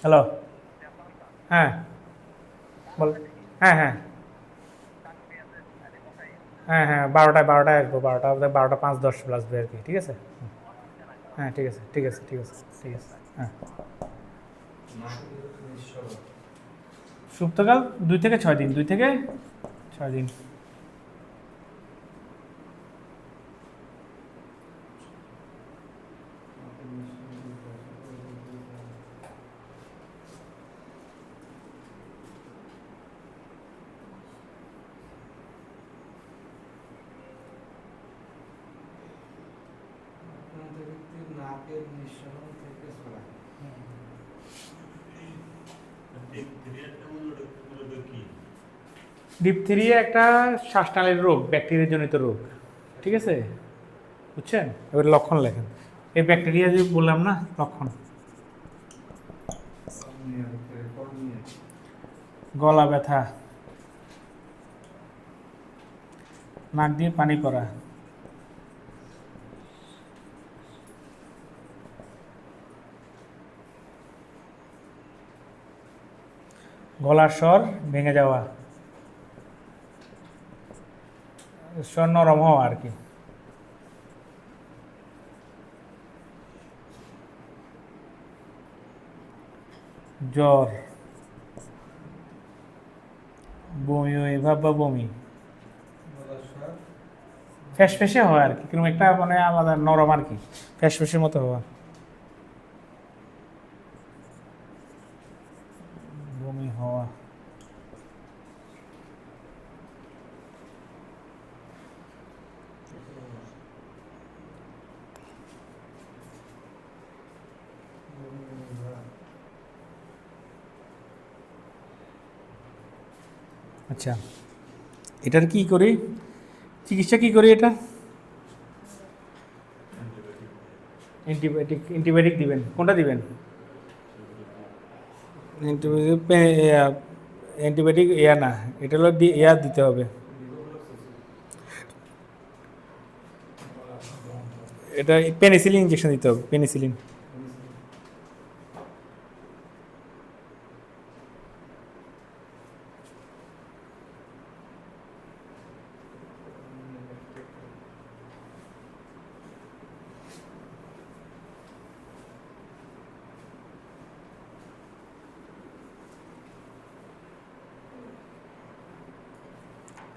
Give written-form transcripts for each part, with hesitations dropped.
Hello. হ্যাঁ বল। হ্যাঁ হ্যাঁ হ্যাঁ হ্যাঁ 12টায় আসবো, 12:05-10 আর কি, ঠিক আছে। হ্যাঁ ঠিক আছে ঠিক আছে ঠিক আছে ঠিক আছে। হ্যাঁ সুপ্তকাল 2 থেকে 6 দিন, 2 থেকে 6 দিন। নাকের নিঃসরণ থেকে ছড়ায়। ডিপথেরিয়া একটা শ্বাসনালীর রোগ, ব্যাকটেরিয়া জনিত রোগ, ঠিক আছে, বুঝছেন। এবার লক্ষণ লেখেন। এই ব্যাকটেরিয়া যে বললাম না, লক্ষণ: গলা ব্যথা, নাক দিয়ে পানি পড়া, গলার স্বর ভেঙে যাওয়া, স্বর নরম হওয়া আর কি, জ্বর, বমি ভাব বা বমি, ফ্যাসফ্যাসে হয় আর কি, কিরকম একটা মানে আলাদা নরম আর কি, ফ্যাসফ্যাসের মতো হওয়া, বমি হওয়া। আচ্ছা, এটার কি করি, চিকিৎসা কি করি এটা? অ্যান্টিবায়োটিক দিবেন। কোনটা দিবেন? অ্যান্টিবায়োটিক ইয়া না, এটা হলো ইয়া দিতে হবে, এটা পেনিসিলিন ইঞ্জেকশন দিতে হবে, পেনিসিলিন।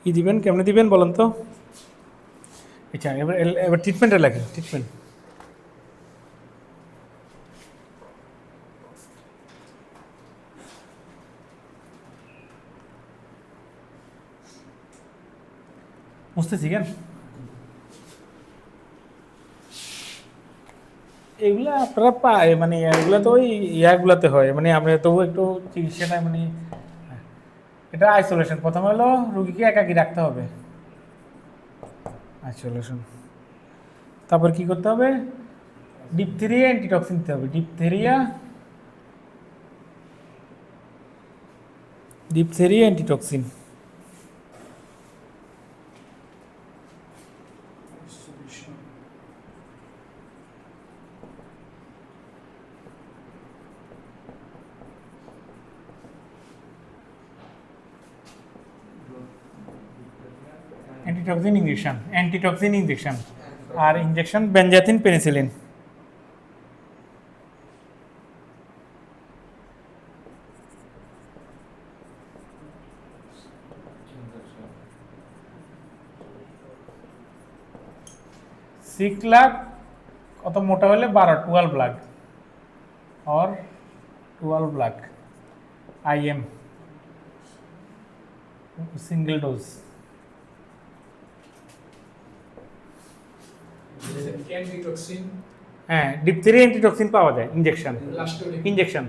কি দিবেন, কেমনে দিবেন বলেন তো? আচ্ছা, এবার এবার ট্রিটমেন্টটা লেখেন, ট্রিটমেন্ট। বুঝতে শিখেন। এগুলা আপনারা পায় মানে এগুলা তো ওই ইয়াগুলাতে হয়, মানে আমরা তবু একটু চিকিৎসাটা মানে এটা আইসোলেশন। প্রথমে হলো রুগীকে একাকী রাখতে হবে, আইসোলেশন। তারপর কি করতে হবে? ডিপথেরিয়া অ্যান্টিটক্সিন দিতে হবে, ডিপথেরিয়া অ্যান্টিটক্সিন। অ্যান্টিটক্সিন ইঞ্জেকশন আর injection benzathine penicillin. Six lakh অত মোটা হলে 12 লাখ और 12 lakh IM single dose. Antitoxin. হ্যাঁ, ডিপথেরিয়া অ্যান্টিটক্সিন পাওয়া যায় ইঞ্জেকশন, ইঞ্জেকশন।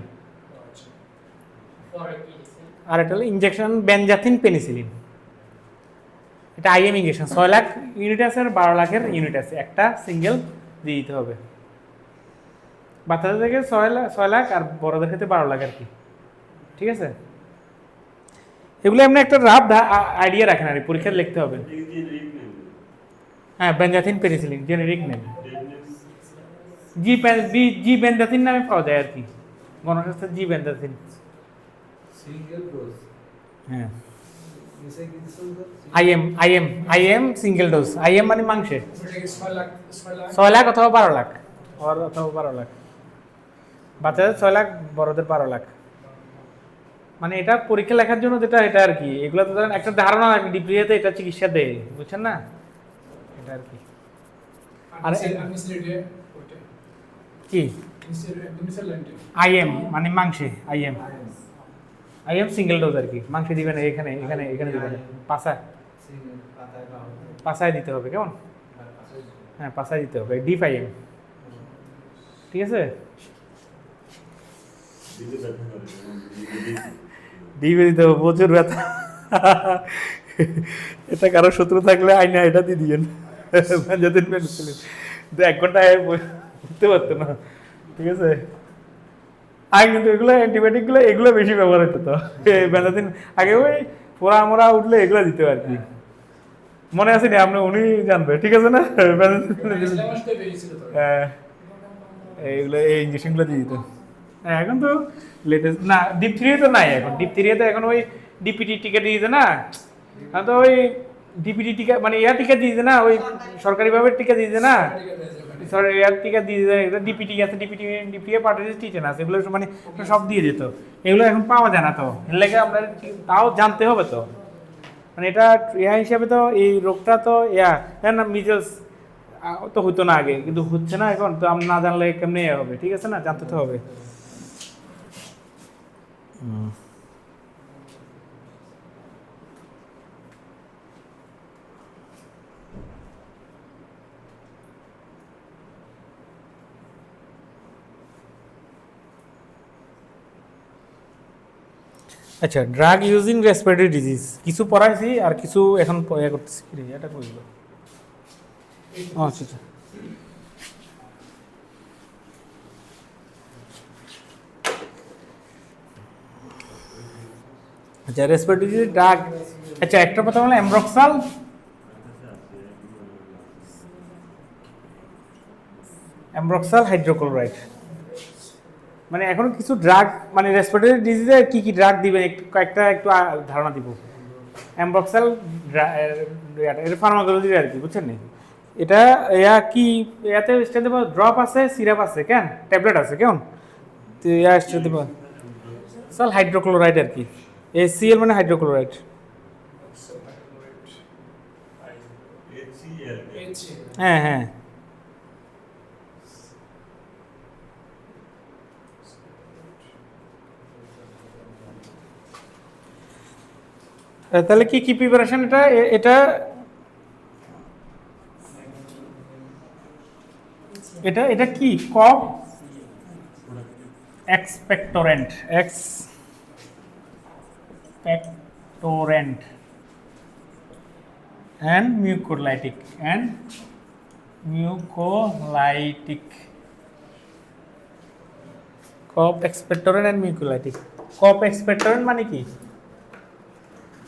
আর এটা হলো ইঞ্জেকশন বেনজাথিন পেনিসিলিন। এটা IM ইঞ্জেকশন। 6 লাখ ইউনিট আছে আর 12 লাখের ইউনিট আছে, একটা সিঙ্গেল দিয়ে দিতে হবে। বাচ্চাদের থেকে 6 লাখ আর বড়দের ক্ষেত্রে 12 লাখ আর কি, ঠিক আছে। এগুলো এমনি একটা রাফ আইডিয়া রাখেন আর পরীক্ষায় লিখতে হবে। হ্যাঁ, বেনজাথিন পেনিসিলিন জেনেরিক নেম। জি বেনজাথিন নামে পাওয়া যায় আর কি, গণস্বাস্থ্যের জি বেনজাথিন। সিঙ্গেল ডোজ হ্যাঁ নিচে কি দিছো আইএম সিঙ্গেল ডোজ। আইএম মানে মাংসে ওটাকে 6 লাখ 6 লাখ 6 লাখ অথবা 12 লাখ, অথবা 12 লাখ। বাচ্চাদের 6 লাখ, বড়দের 12 লাখ। মানে এটা পরীক্ষা লেখার জন্য যেটা, এটা আর কি। এগুলো তো ধরেন একটা ধারণা ডিপ্রিয়াতে এটা চিকিৎসা দেয়, বুঝছেন না, এটা আর কি। আর আনমিসলিডে ওটা কি নিচে লাইনটা আইএম মানে মাংসে, আইএম সিঙ্গেল ডোজ আর কি। মাংসে দিবেন এখানে এখানে এখানে দিবেন, পাছায় সিঙ্গেল পাতায় বা পাছায় দিতে হবে, কেমন? হ্যাঁ পাছায় দিতে হবে, ডিপ আইএম, ঠিক আছে। ডিপে দিতে হবে, প্রচুর ব্যথা। এটা কারো শত্রু থাকলে আইনা এটা দিয়ে দিয়েন, যাদের পেন্সিলিন 1 ঘন্টা বুঝতে পারতো না, ঠিক আছে। আগে কিন্তু এগুলো অ্যান্টিবায়োটিকগুলো এগুলো বেশি ব্যবহার হতো তো, বেনাদিন আগে ওই পোড়া মোড়া উঠলে এগুলো দিতে আর কি। মনে আছে না আপনি, উনি জানবে, ঠিক আছে না। হ্যাঁ এইগুলো, এই ইঞ্জেকশনগুলো দিয়ে দিত। হ্যাঁ এখন তো লেটেস্ট না, ডিপ থ্রি তো নাই এখন। ডিপ থ্রি তো এখন ওই ডিপিটি টিকা দিয়ে দিতে না, এখন তো ওই ডিপিটি টিকা মানে এয়ার টিকা দিয়ে দিতে না, ওই সরকারিভাবে টিকা দিয়ে দিতে না, এয়ার টিকা দিয়ে দিতে। এটা ডিপিটি আছে, ডিপিএ পার্টিস টিচেন আছে, এগুলো মানে সব দিয়ে দিত। এগুলো এখন পাওয়া যায় না, তো এর লেগে আপনার তাও জানতে হবে তো। মানে এটা ইয়া হিসাবে তো এই রোগটা তো ইয়া না, মিজেলস তো হতো না আগে, কিন্তু হচ্ছে না এখন। তো আপনি না জানলে কেমনে ইয়ে হবে, ঠিক আছে না, জানতে তো হবে। আচ্ছা, ড্রাগ ইউজিং রেসপিরেটরি ডিজিজ কিছু পড়াইছি, আর কিছু এখন ইয়ে করতেছি। কি রে, এটা কইলো? আচ্ছা আচ্ছা। আচ্ছা রেসপিরেটরি ডিজিজ ড্রাগ, আচ্ছা একটা কথা হলো অ্যামব্রক্সাল, হাইড্রোক্লোরাইড। মানে এখন কিছু ড্রাগ, মানে রেসপিরেটরি ডিজিজে কি কি ড্রাগ দিবেন একটু কয়েকটা একটু ধারণা দিব। অ্যামব্রক্সাল এটা ফার্মাকোলজি আর কি, বুঝছেন নি? এটা ইয়া কি, ইয়াতে স্টেট দেবো, ড্রপ আছে, সিরাপ আছে, কেন ট্যাবলেট আছে, কেমন? তো ইয়া স্টেট দেবো সাল হাইড্রোক্লোরাইড আর কি। HCl মানে হাইড্রোক্লোরাইড। হ্যাঁ হ্যাঁ। তাহলে কি কি প্রিপারেশন এটা, এটা এটা এটা কি cough expectorant, and mucolytic cough expectorant and mucolytic। Cough expectorant মানে কি,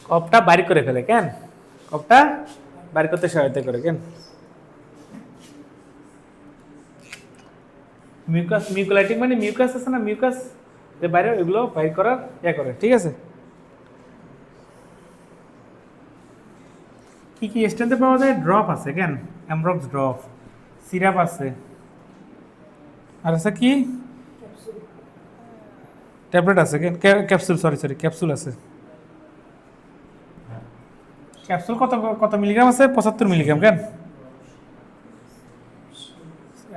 কফটা বাইর করে ফেলে, কেন কফটা বাইর করতে সহায়তা করে, কেন। মিউকোলাইটিক মানে মিউকাস আছে না, মিউকাস যে বাইরে, এগুলো বাইর করার ইয়ে করে, ঠিক আছে। কি কি স্ট্রেন্থে পাওয়া যায়? ড্রপ আছে, কেন অ্যামব্রক্স ড্রপ, সিরাপ আছে, আর আছে কি ট্যাবলেট আছে, কেন ক্যাপসুল, সরি ক্যাপসুল আছে। ক্যাপসুল কত কত মিলিগ্রাম আছে? 75 মিলিগ্রাম, কেন।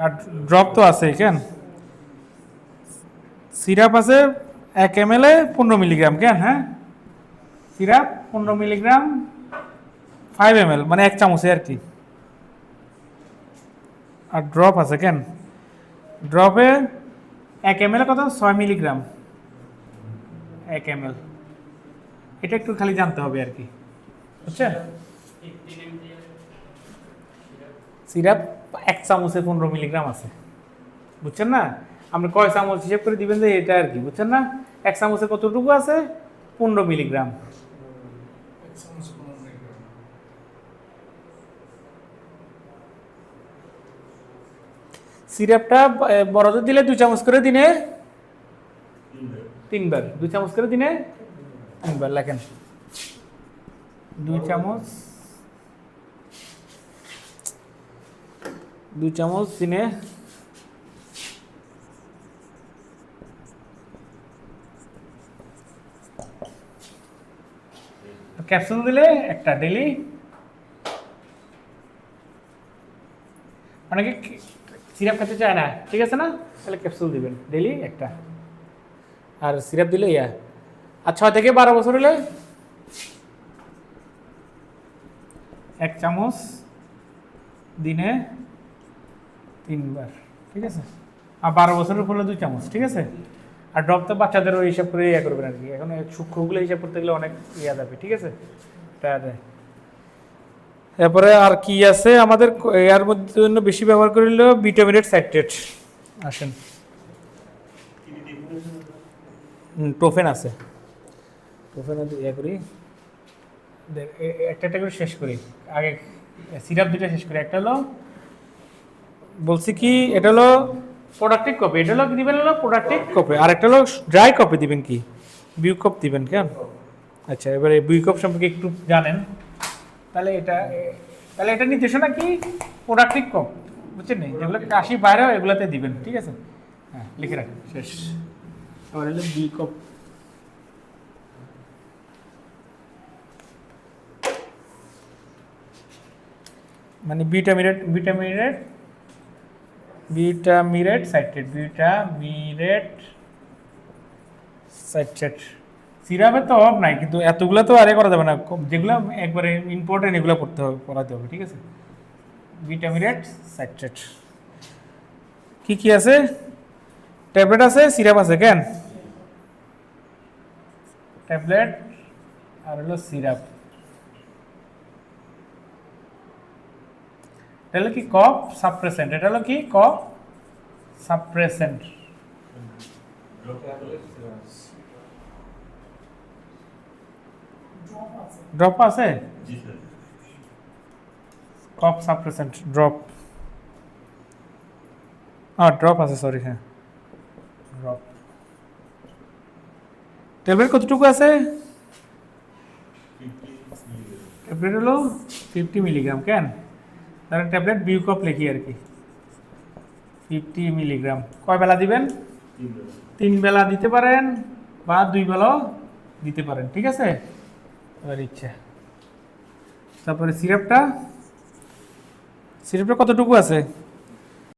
আর ড্রপ তো আছে, কেন। সিরাপ আছে 1 ml 15 মিলিগ্রাম, কেন। হ্যাঁ সিরাপ 15 মিলিগ্রাম 5 ml মানে 1 চামচে আর কি। আর ড্রপ আছে, কেন ড্রপে 1 ml কত 6 মিলিগ্রাম 1 ml। এটা একটু খালি জানতে হবে আর কি, বুঝছেন। সিরাপ 1 চামচে 15 মিলিগ্রাম আছে, বুঝছেন না। আপনি কয় চামচ হিসেব করে দিবেন যে এটা আর কি, বুঝছেন না। 1 চামচে কতটুকু আছে? 15 মিলিগ্রাম। সিরাপটা বড়দের দিলে 2 চামচ করে দিনে 3 বার, 2 চামচ করে দিনে 3 বার লেখেন। 2 চামচ, 2 চামচ দিনে ক্যাপসুল দিলে একটা ডেইলি। অনেকে সিরাপ খেতে চায় না, ঠিক আছে না, তাহলে ক্যাপসুল দিবেন ডেইলি একটা। আর সিরাপ দিলে আর 6 থেকে 12 বছর হলে 1 চামচ দিনে 3 বার, ঠিক আছে। আর 12 বছরের উপরে 2 চামচ, ঠিক আছে। আর ড্রপ তো বাচ্চাদেরও হিসাব করে করবেন আর কি, এখন সূক্ষ্মগুলো হিসাব করতে গেলে অনেক যাবে, ঠিক আছে। এরপরে আর কি আছে আমাদের এর মধ্যে জন্য বেশি ব্যবহার করিল ভিটামিনেট সাইট্রেট। আসেন, টোফেন আছে, টোফেন করি একটা করে শেষ করি। আগে সিরাপ 2টা শেষ করি। একটা হলো বলছি কি, এটা হলো প্রোডাক্টিভ কপি, এটা হলো কি দিবেন, হলো প্রোডাক্টিভ কপি। আর একটা হলো ড্রাই কপি দিবেন, কি বিউকপ দিবেন কেন। আচ্ছা, এবারে বিউকপ সম্পর্কে একটু জানেন, তাহলে এটা নির্দেশনা কি, প্রোডাক্টিভ কপ, বুঝছেন নি, যেগুলো কাশি বাইরে হয় এগুলোতে দিবেন, ঠিক আছে। হ্যাঁ, লিখে রাখেন, শেষ। আবার হলো বিউকপ, মানে ভিটামিনেট সাইট্রেট। সিরাপের তো অভাব নাই, কিন্তু এতগুলো তো আরে করা যাবে না, যেগুলো একবারে ইম্পর্টেন্ট এগুলো পড়াতে হবে, ঠিক আছে। ভিটামিনেট সাইট্রেট কি আছে, ট্যাবলেট আছে, সিরাপ আছে, কেন ট্যাবলেট আর হলো সিরাপ। এটা হলো কি কফ সাপ্রেসেন্ট, এটা হলো কি কফ সাপ্রেসেন্ট। ড্রপ আছে, কফ সাপ্রেসেন্ট ড্রপ, ড্রপ আছে, সরি, হ্যাঁ ড্রপ। ট্যাবলেট কতটুকু আছে, ট্যাবলেট হলো 50 মিলিগ্রাম, কেন তাহলে ট্যাবলেট বিউকপ লিখি আর কি, 50 মিলিগ্রাম। কয় বেলা দিবেন, 3 বেলা দিতে পারেন বা 2 বেলাও দিতে পারেন, ঠিক আছে, এবার ইচ্ছা। তারপরে সিরাপটা কতটুকু আছে,